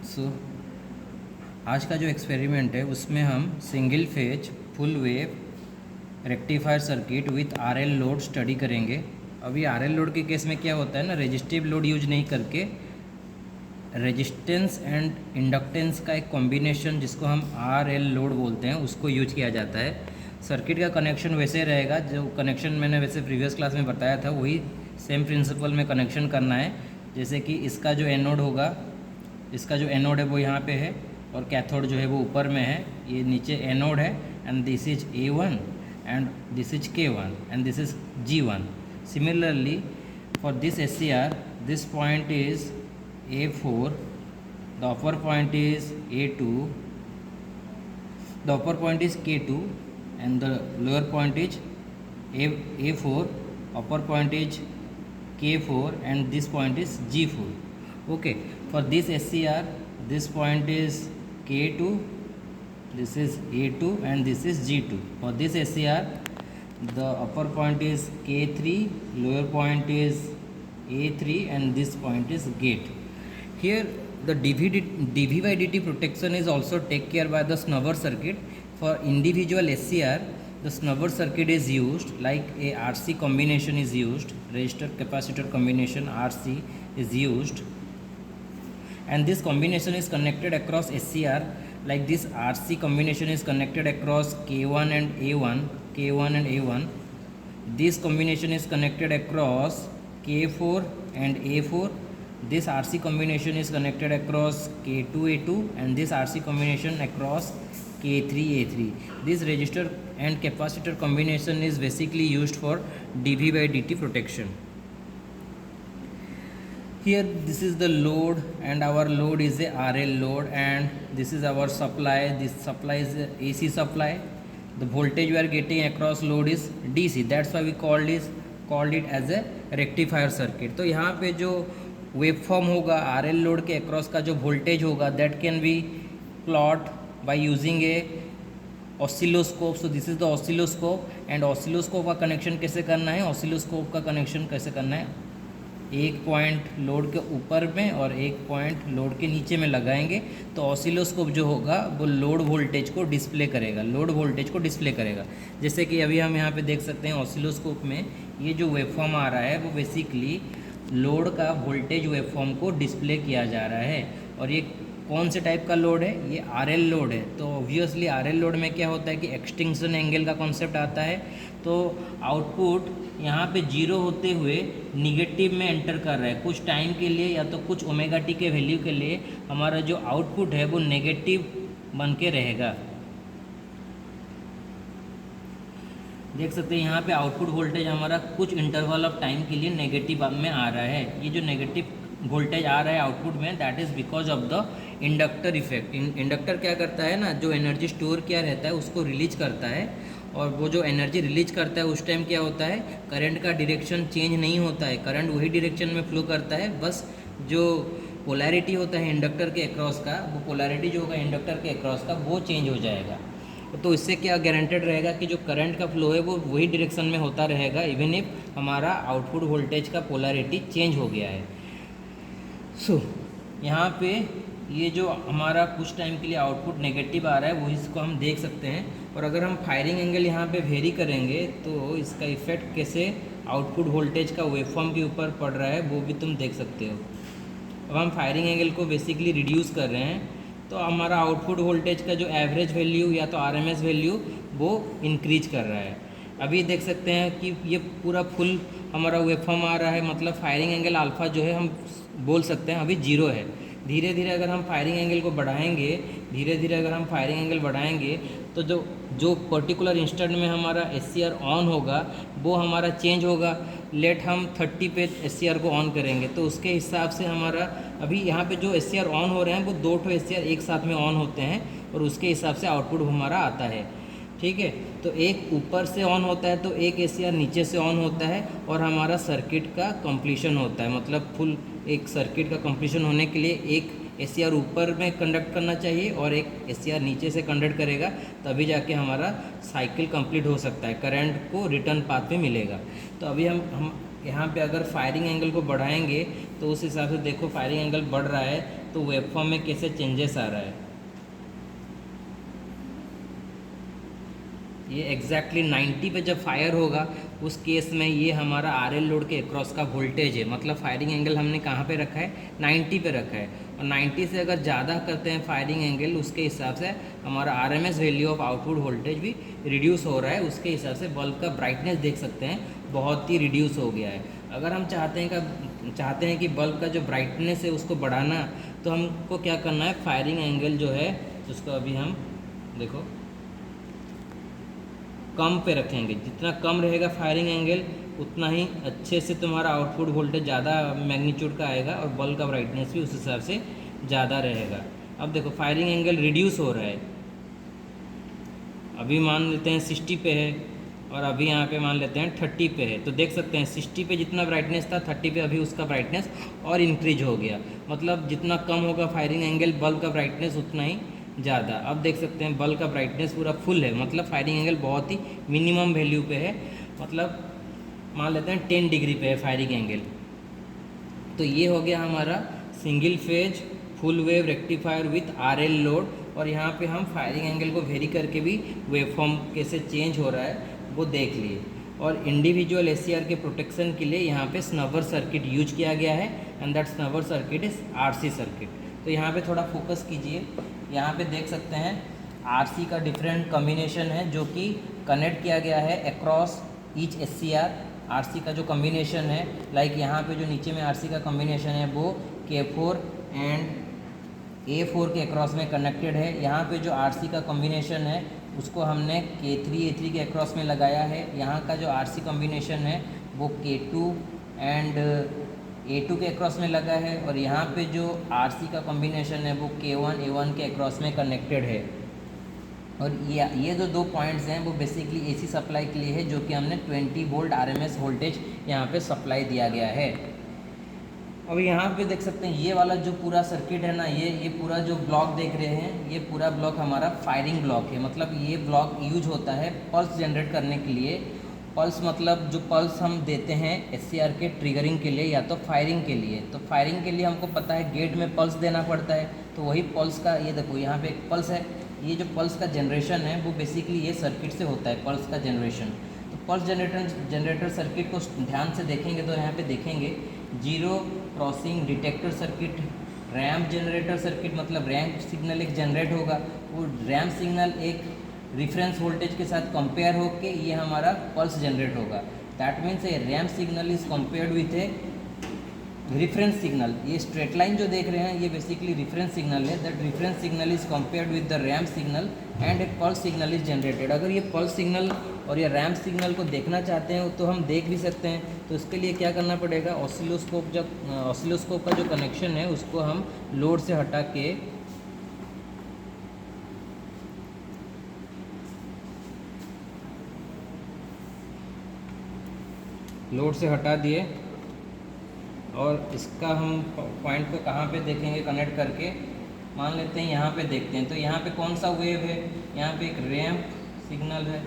सो आज का जो एक्सपेरिमेंट है उसमें हम single phase full wave rectifier circuit with RL load study करेंगे। अभी आरएल लोड के केस में क्या होता है ना, रेजिस्टिव लोड यूज नहीं करके रेजिस्टेंस एंड इंडक्टेंस का एक कॉम्बिनेशन जिसको हम आरएल लोड बोलते हैं उसको यूज किया जाता है। सर्किट का कनेक्शन वैसे रहेगा, जो कनेक्शन मैंने वैसे प्रीवियस क्लास में बताया था वही सेम प्रिंसिपल में कनेक्शन करना है। जैसे कि इसका जो एनोड होगा, इसका जो एनोड है वो यहाँ पे है और कैथोड जो है वो ऊपर में है। ये नीचे एनोड है and this is A1 and this is K1 and this is G1. Similarly, for this SCR, this point is A4, the upper point is A2, the upper point is K2 and the lower point is A4, upper point is K4 and this point is G4. Okay, for this SCR, this point is K2, this is A2 and this is G2. For this SCR, the upper point is K3, lower point is A3 and this point is gate. Here the dV by dt protection is also take care by the snubber circuit. For individual SCR, the snubber circuit is used, like a RC combination is used, resistor capacitor combination RC is used, and this combination is connected across SCR. Like this RC combination is connected across K1 and A1. This combination is connected across K4 and A4. This RC combination is connected across K2 A2 and this RC combination across K3 A3. This resistor and capacitor combination is basically used for dV by dt protection. Here this is the load and our load is a RL load and this is our supply. This supply is a AC supply. The voltage we are getting across load is DC. That's why we called it as a rectifier circuit. तो यहाँ पे जो waveform होगा RL load के across का जो voltage होगा that can be plot by using a oscilloscope. So this is the oscilloscope and oscilloscope का कनेक्शन कैसे करना है, ऑसिलोस्कोप का कनेक्शन कैसे करना है, एक पॉइंट लोड के ऊपर में और एक पॉइंट लोड के नीचे में लगाएंगे तो ऑसिलोस्कोप जो होगा वो लोड वोल्टेज को डिस्प्ले करेगा, जैसे कि अभी हम यहाँ पे देख सकते हैं ऑसिलोस्कोप में ये जो वेवफॉर्म आ रहा है वो बेसिकली लोड का वोल्टेज वेवफॉर्म को डिस्प्ले किया जा रहा है। और ये कौन से टाइप का लोड है, ये आरएल लोड है। तो ऑब्वियसली आरएल लोड में क्या होता है कि एक्सटिंक्शन एंगल का कॉन्सेप्ट आता है। तो आउटपुट यहाँ पे जीरो होते हुए निगेटिव में एंटर कर रहा है कुछ टाइम के लिए, या तो कुछ ओमेगा टी के वैल्यू के लिए हमारा जो आउटपुट है वो नेगेटिव बन के रहेगा। देख सकते हैं यहाँ पे आउटपुट वोल्टेज हमारा कुछ इंटरवल ऑफ टाइम के लिए नेगेटिव में आ रहा है। ये जो नेगेटिव वोल्टेज आ रहा है आउटपुट में, that is because of the inductor effect. Inductor क्या करता है ना, जो एनर्जी स्टोर किया रहता है उसको रिलीज करता है, और वो जो एनर्जी रिलीज करता है उस टाइम क्या होता है, करंट का डायरेक्शन चेंज नहीं होता है, करंट वही डायरेक्शन में फ्लो करता है, बस जो पोलैरिटी होता है इंडक्टर के अक्रॉस का, वो पोलैरिटी जो होगा इंडक्टर के अक्रॉस का वो चेंज हो जाएगा। तो इससे क्या गारंटेड रहेगा कि जो करंट का फ्लो है वो वही डायरेक्शन में होता रहेगा, इवन इफ हमारा आउटपुट वोल्टेज का पोलैरिटी चेंज हो गया है। सो यहाँ पे ये जो हमारा कुछ टाइम के लिए आउटपुट नेगेटिव आ रहा है वो इसको हम देख सकते हैं। और अगर हम फायरिंग एंगल यहाँ पे वेरी करेंगे तो इसका इफेक्ट कैसे आउटपुट वोल्टेज का वेवफॉर्म के ऊपर पड़ रहा है वो भी तुम देख सकते हो। अब हम फायरिंग एंगल को बेसिकली रिड्यूस कर रहे हैं तो हमारा आउटपुट वोल्टेज का जो एवरेज वैल्यू या तो आरएमएस वैल्यू वो इंक्रीज कर रहा है। अभी देख सकते हैं कि ये पूरा फुल हमारा वेवफॉर्म आ रहा है, मतलब फायरिंग एंगल अल्फ़ा जो है हम बोल सकते हैं अभी जीरो है। धीरे धीरे अगर हम फायरिंग एंगल को बढ़ाएंगे तो जो पर्टिकुलर इंस्टेंट में हमारा SCR ऑन होगा वो हमारा चेंज होगा। लेट हम 30 पे SCR को ऑन करेंगे तो उसके हिसाब से हमारा अभी यहाँ पे जो SCR ऑन हो रहे हैं वो 2 SCR एक साथ में ऑन होते हैं और उसके हिसाब से आउटपुट हमारा आता है। ठीक है, तो एक ऊपर से ऑन होता है तो एक SCR नीचे से ऑन होता है और हमारा सर्किट का कंप्लीशन होता है। मतलब फुल एक सर्किट का कंप्लीशन होने के लिए एक SCR ऊपर में कंडक्ट करना चाहिए और एक SCR नीचे से कंडक्ट करेगा, तभी जाके हमारा साइकिल कंप्लीट हो सकता है, करंट को रिटर्न पाथ पे मिलेगा। तो अभी हम यहाँ पे अगर फायरिंग एंगल को बढ़ाएंगे तो उस हिसाब से देखो फायरिंग एंगल बढ़ रहा है तो वेवफॉर्म में कैसे चेंजेस आ रहा है। ये एग्जैक्टली 90 पे जब फायर होगा उस केस में ये हमारा RL लोड के अक्रॉस का वोल्टेज है, मतलब फायरिंग एंगल हमने कहाँ पे रखा है, 90 पे रखा है। और 90 से अगर ज़्यादा करते हैं फायरिंग एंगल, उसके हिसाब से हमारा RMS value of output voltage भी रिड्यूस हो रहा है। उसके हिसाब से बल्ब का ब्राइटनेस देख सकते हैं बहुत ही रिड्यूस हो गया है। अगर हम चाहते हैं कि बल्ब का जो ब्राइटनेस है उसको बढ़ाना, तो हमको क्या करना है, फायरिंग एंगल जो है उसको अभी हम देखो कम पे रखेंगे। जितना कम रहेगा फायरिंग एंगल उतना ही अच्छे से तुम्हारा आउटपुट वोल्टेज ज़्यादा मैग्नीट्यूड का आएगा और बल्ब का ब्राइटनेस भी उस हिसाब से ज़्यादा रहेगा। अब देखो फायरिंग एंगल रिड्यूस हो रहा है, अभी मान लेते हैं 60 पे है और अभी यहाँ पे मान लेते हैं 30 पे है। तो देख सकते हैं 60 पे जितना ब्राइटनेस था 30 पे अभी उसका ब्राइटनेस और इंक्रीज हो गया। मतलब जितना कम होगा फायरिंग एंगल बल्ब का ब्राइटनेस उतना ही ज़्यादा। अब देख सकते हैं बल्ब का ब्राइटनेस पूरा फुल है, मतलब फायरिंग एंगल बहुत ही मिनिमम वैल्यू पे है, मतलब मान लेते हैं 10 डिग्री पे है फायरिंग एंगल। तो ये हो गया हमारा single phase full wave rectifier with RL load. और यहाँ पे हम फायरिंग एंगल को वेरी करके भी वेवफॉर्म कैसे चेंज हो रहा है वो देख लिए। और इंडिविजुअल SCR के प्रोटेक्शन के लिए यहाँ पे स्नबर सर्किट यूज किया गया है and that snubber circuit is RC circuit. तो यहाँ पे थोड़ा फोकस कीजिए, यहाँ पे देख सकते हैं RC का डिफरेंट कॉम्बिनेशन है जो कि कनेक्ट किया गया है अक्रॉस ईच SCR। RC का जो कॉम्बिनेशन है, लाइक यहाँ पे जो नीचे में RC का कॉम्बिनेशन है वो K4 एंड A4 के अक्रॉस में कनेक्टेड है। यहाँ पे जो RC का कॉम्बिनेशन है उसको हमने K3 A3 के अक्रॉस में लगाया है। यहाँ का जो RC कॉम्बिनेशन है वो K2 एंड A2 के अक्रॉस में लगा है। और यहाँ पे जो RC का कॉम्बिनेशन है वो K1 A1 के अक्रॉस में कनेक्टेड है। और ये जो दो पॉइंट्स हैं वो बेसिकली AC सप्लाई के लिए है, जो कि हमने 20 वोल्ट RMS वोल्टेज यहाँ पे सप्लाई दिया गया है। अब यहाँ पे देख सकते हैं ये वाला जो पूरा सर्किट है ना, ये पूरा जो ब्लॉक देख रहे हैं, ये पूरा ब्लॉक हमारा फायरिंग ब्लॉक है। मतलब ये ब्लॉक यूज होता है पल्स जनरेट करने के लिए। पल्स मतलब जो पल्स हम देते हैं SCR के ट्रिगरिंग के लिए या तो फायरिंग के लिए। तो फायरिंग के लिए हमको पता है गेट में पल्स देना पड़ता है, तो वही पल्स का ये देखो यहाँ पे एक पल्स है। ये जो पल्स का जनरेशन है वो बेसिकली ये सर्किट से होता है, पल्स का जनरेशन। तो पल्स जनरेटर सर्किट को ध्यान से देखेंगे तो यहाँ पे देखेंगे zero crossing detector circuit, ramp generator circuit, मतलब रैम्प सिग्नल एक जनरेट होगा, वो रैम्प सिग्नल एक रिफरेंस वोल्टेज के साथ कंपेयर होके ये हमारा पल्स जनरेट होगा। That means A ramp signal is compared with A reference signal. ये स्ट्रेट लाइन जो देख रहे हैं ये बेसिकली रिफरेंस सिग्नल है। That reference signal is compared with the ramp signal and A pulse signal is generated. अगर ये pulse signal और ये रैम्प सिग्नल को देखना चाहते हैं तो हम देख भी सकते हैं। तो इसके लिए क्या करना पड़ेगा, ऑसिलोस्कोप का जो कनेक्शन है उसको हम लोड से हटा के हटा दिए और इसका हम पॉइंट को कहाँ पे देखेंगे कनेक्ट करके, मान लेते हैं यहाँ पे देखते हैं। तो यहाँ पे कौन सा वेव है, यहाँ पे एक रैम्प सिग्नल है।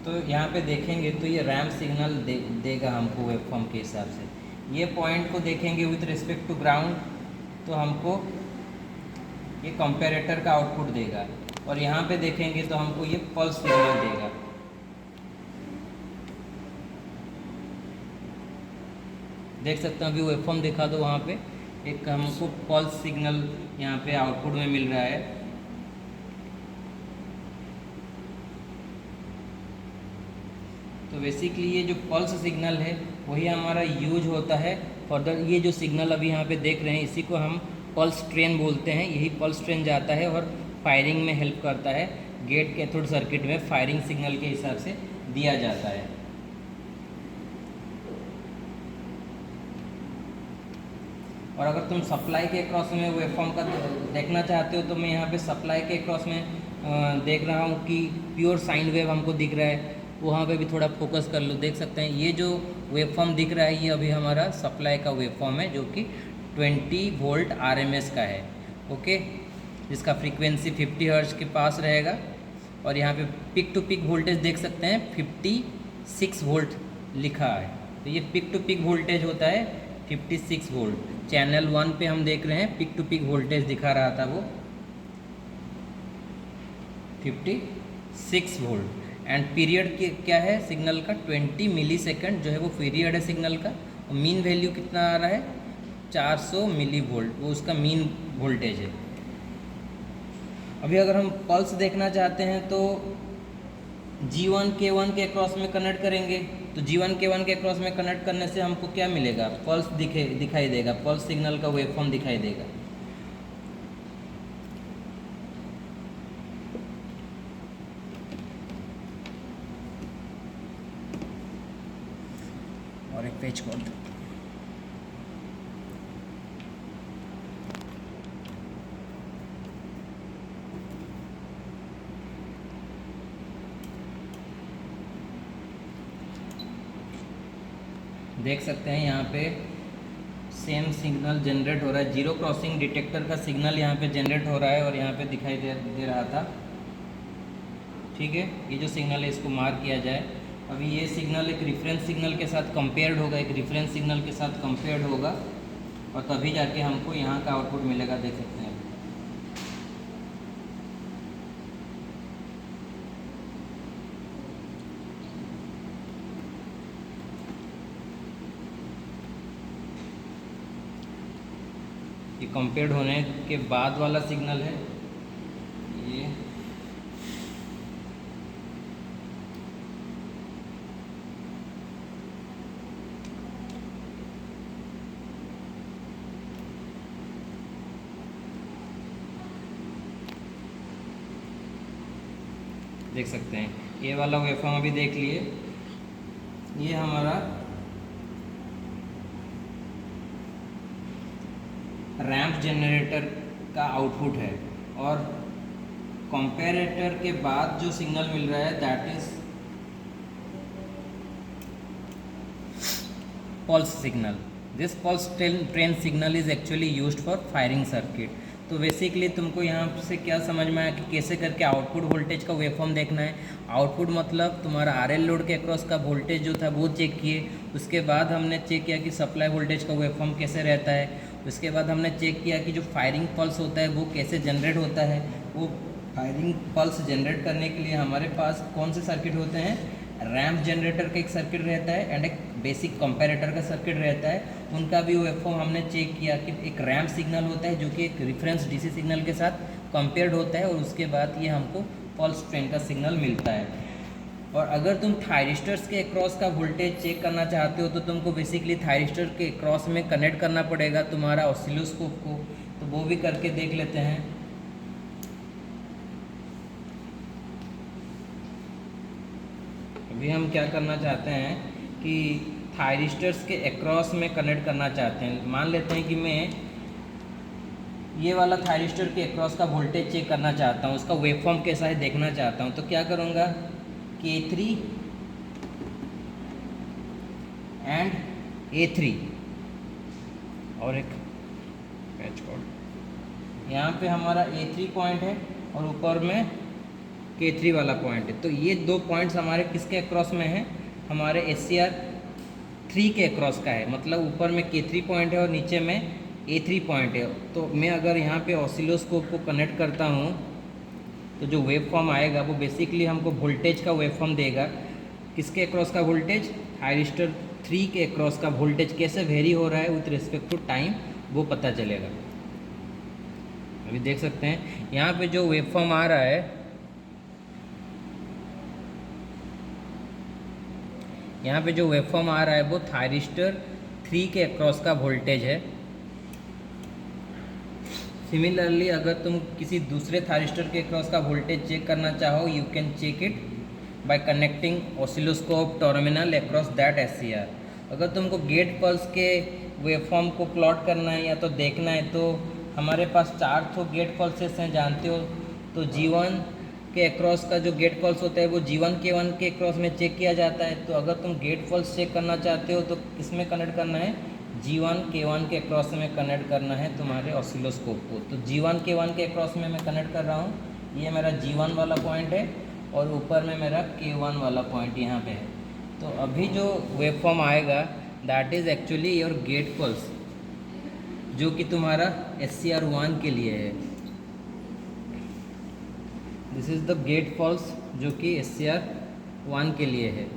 तो यहाँ पे देखेंगे तो ये रैम्प सिग्नल देगा हमको वेवफॉर्म के हिसाब से। ये पॉइंट को देखेंगे विथ रिस्पेक्ट टू ग्राउंड तो हमको ये कंपैरेटर का आउटपुट देगा। और यहाँ पे देखेंगे तो हमको ये पल्स सिग्नल देगा। देख सकते हैं अभी वेवफॉर्म दिखा दो, वहाँ पे एक हमको पल्स सिग्नल यहाँ पे आउटपुट में मिल रहा है। तो बेसिकली ये जो पल्स सिग्नल है वही हमारा यूज होता है फर्दर। ये जो सिग्नल अभी यहाँ पे देख रहे हैं इसी को हम पल्स ट्रेन बोलते हैं। यही पल्स ट्रेन जाता है और फायरिंग में हेल्प करता है। गेट कैथोड सर्किट में फायरिंग सिग्नल के हिसाब से दिया जाता है। और अगर तुम सप्लाई के क्रॉस में वेवफॉर्म का देखना चाहते हो तो मैं यहाँ पे सप्लाई के क्रॉस में देख रहा हूँ कि प्योर साइन वेव हमको दिख रहा है। वहाँ पे भी थोड़ा फोकस कर लो, देख सकते हैं ये जो वेवफॉर्म दिख रहा है ये अभी हमारा सप्लाई का वेवफॉर्म है जो कि 20 वोल्ट RMS का है। ओके, जिसका फ्रीक्वेंसी 50 हर्ट्ज के पास रहेगा। और यहाँ पे पिक टू पिक वोल्टेज देख सकते हैं 56 वोल्ट लिखा है, तो ये पिक टू पिक वोल्टेज होता है 56 वोल्ट। चैनल 1 पे हम देख रहे हैं पिक टू पिक वोल्टेज दिखा रहा था वो 56 वोल्ट। एंड पीरियड क्या है सिग्नल का 20 मिली सेकेंड जो है वो पीरियड है सिग्नल का। और मीन वैल्यू कितना आ रहा है 400 मिली वोल्ट, वो उसका मीन वोल्टेज है। अभी अगर हम पल्स देखना चाहते हैं तो G1 K1 के क्रॉस में कनेक्ट करेंगे, तो G1 K1 के क्रॉस में कनेक्ट करने से हमको क्या मिलेगा, पल्स दिखाई देगा, पल्स सिग्नल का वेवफॉर्म दिखाई देगा। और एक पेज खोल देख सकते हैं यहाँ पे सेम सिग्नल जनरेट हो रहा है। जीरो क्रॉसिंग डिटेक्टर का सिग्नल यहाँ पे जनरेट हो रहा है और यहाँ पे दिखाई दे रहा था। ठीक है, ये जो सिग्नल है इसको मार्क किया जाए। अभी ये सिग्नल एक रेफरेंस सिग्नल के साथ कंपेयर्ड होगा, एक रेफरेंस सिग्नल के साथ कंपेयर्ड होगा और तभी जाके हमको यहाँ का आउटपुट मिलेगा। देख सकते हैं ये कंपेयर्ड होने के बाद वाला सिग्नल है ये। देख सकते हैं ये वाला वेवफॉर्म अभी देख लिए, ये हमारा रैंप जनरेटर का आउटपुट है और कंपैरेटर के बाद जो सिग्नल मिल रहा है that is pulse signal. This pulse train signal is actually used for firing circuit. तो बेसिकली तुमको यहाँ से क्या समझ में आया कि कैसे करके आउटपुट वोल्टेज का वेवफॉर्म देखना है। आउटपुट मतलब तुम्हारा आरएल लोड के अक्रॉस का वोल्टेज जो था वो चेक किए, उसके बाद हमने चेक किया कि सप्लाई वोल्टेज का वेवफॉर्म कैसे रहता है, उसके बाद हमने चेक किया कि जो फायरिंग पल्स होता है वो कैसे जनरेट होता है। वो फायरिंग पल्स जनरेट करने के लिए हमारे पास कौन से सर्किट होते हैं, रैंप जनरेटर का एक सर्किट रहता है एंड एक बेसिक कंपैरेटर का सर्किट रहता है। उनका भी वेवफॉर्म हमने चेक किया कि एक रैंप सिग्नल होता है जो कि एक रेफरेंस डीसी सिग्नल के साथ कंपेयर्ड होता है और उसके बाद ये हमको पल्स ट्रेन का सिग्नल मिलता है। और अगर तुम थायरिस्टर्स के अक्रॉस का वोल्टेज चेक करना चाहते हो तो तुमको बेसिकली थायरिस्टर के अक्रॉस में कनेक्ट करना पड़ेगा तुम्हारा ऑसिलोस्कोप को, तो वो भी करके देख लेते हैं। अभी हम क्या करना चाहते हैं कि थायरिस्टर्स के अक्रॉस में कनेक्ट करना चाहते हैं। मान लेते हैं कि मैं ये वाला थायरिस्टर के अक्रॉस का वोल्टेज चेक करना चाहता हूँ, उसका वेवफॉर्म कैसा है देखना चाहता हूँ। तो क्या करूँगा, K3 एंड A3 और एक पैच कोड यहाँ पे हमारा A3 पॉइंट है और ऊपर में K3 वाला पॉइंट है। तो ये दो पॉइंट्स हमारे किसके अक्रॉस में है, हमारे SCR3 के अक्रॉस का है। मतलब ऊपर में K3 पॉइंट है और नीचे में A3 पॉइंट है। तो मैं अगर यहाँ पे ऑसिलोस्कोप को कनेक्ट करता हूँ तो जो वेवफॉर्म आएगा वो बेसिकली हमको वोल्टेज का वेवफॉर्म देगा। किसके अक्रॉस का वोल्टेज, थायरिस्टर 3 के अक्रॉस का वोल्टेज कैसे वेरी हो रहा है विथ रिस्पेक्ट टू टाइम वो पता चलेगा। अभी देख सकते हैं यहाँ पे जो वेवफॉर्म आ रहा है, यहाँ पे जो वेवफॉर्म आ रहा है वो थायरिस्टर 3 के अक्रॉस का वोल्टेज है। सिमिलरली अगर तुम किसी दूसरे थायरिस्टर के अक्रॉस का वोल्टेज चेक करना चाहो, you can check it by connecting oscilloscope terminal across that SCR। अगर तुमको गेट पल्स के वेवफॉर्म को प्लॉट करना है या तो देखना है तो हमारे पास 4 तो गेट पल्सेस हैं जानते हो। तो G1 के अक्रॉस का जो गेट पल्स होता है वो G1 K1 के अक्रॉस में चेक किया जाता है। तो अगर तुम गेट पल्स चेक करना चाहते हो तो किस में कनेक्ट करना है, G1 K1 के अक्रॉस में कनेक्ट करना है तुम्हारे ऑसिलोस्कोप को। तो G1 K1 के अक्रॉस में मैं कनेक्ट कर रहा हूँ। ये मेरा G1 वाला पॉइंट है और ऊपर में मेरा K1 वाला पॉइंट यहाँ पे है। तो अभी जो वेवफॉर्म आएगा that is actually your gate pulse, जो कि तुम्हारा SCR1 के लिए है। This is the gate pulse जो कि SCR1 के लिए है।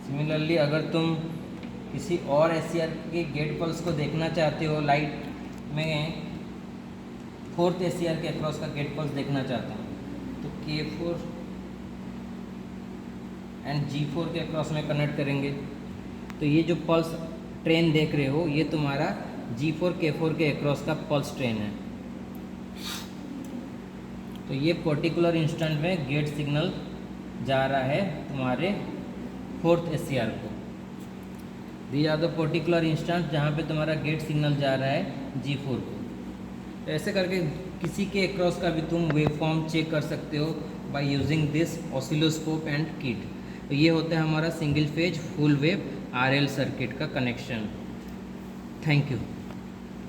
सिमिलरली अगर तुम किसी और SCR के गेट पल्स को देखना चाहते हो, लाइट में 4th SCR के अक्रॉस का गेट पल्स देखना चाहता हूँ, तो K4 एंड G4 के अक्रॉस में कनेक्ट करेंगे। तो ये जो पल्स ट्रेन देख रहे हो ये तुम्हारा G4 K4 के अक्रॉस का पल्स ट्रेन है। तो ये पर्टिकुलर इंस्टेंट में गेट सिग्नल जा रहा है तुम्हारे 4th SCR को। These are the particular instant जहाँ पे तुम्हारा गेट सिग्नल जा रहा है G4 को। तो ऐसे करके किसी के अक्रॉस का भी तुम वेवफॉर्म चेक कर सकते हो by using this oscilloscope and kit. तो ये होता है हमारा single phase full wave RL circuit का कनेक्शन। Thank you.